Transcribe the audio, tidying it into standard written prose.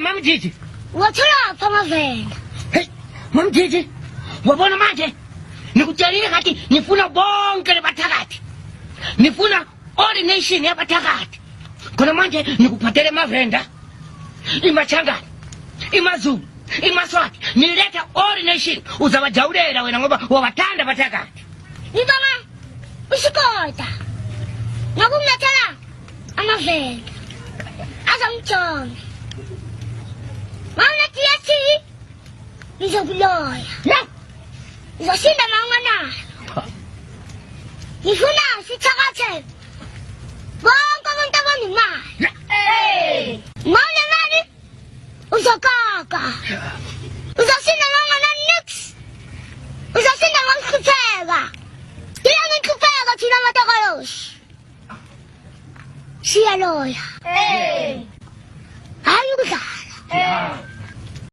Mama Gigi. Watulapha amavenda. Hey, Mama Gigi. Wabona manje? Nikutshelile ngathi ngifuna bonke lebathakathi. Ngifuna all nation yabathakathi. Khona manje nikuphathele amavenda. Imachangana. ImaZulu. ImaSwati. Niletha all nation uzabajawulela wena ngoba wabathanda abathakathi. Ngibona uSikoda. Ngakumlethela amavenda. Azamtshona. Mawulethi yathi ngizokuloya. La. Ngizoshinda mawunganayo. Ngifuna sithakathele. Bonke abantu abanemali. Hey! Mawunemali uzokaka. Uzoshinda mawungananix. Uzoshinda mawuhlupheka. Ngiyangihlupheka thina matakayoshi. Siyaloya. Hey! Hayi ukudlala. Yeah.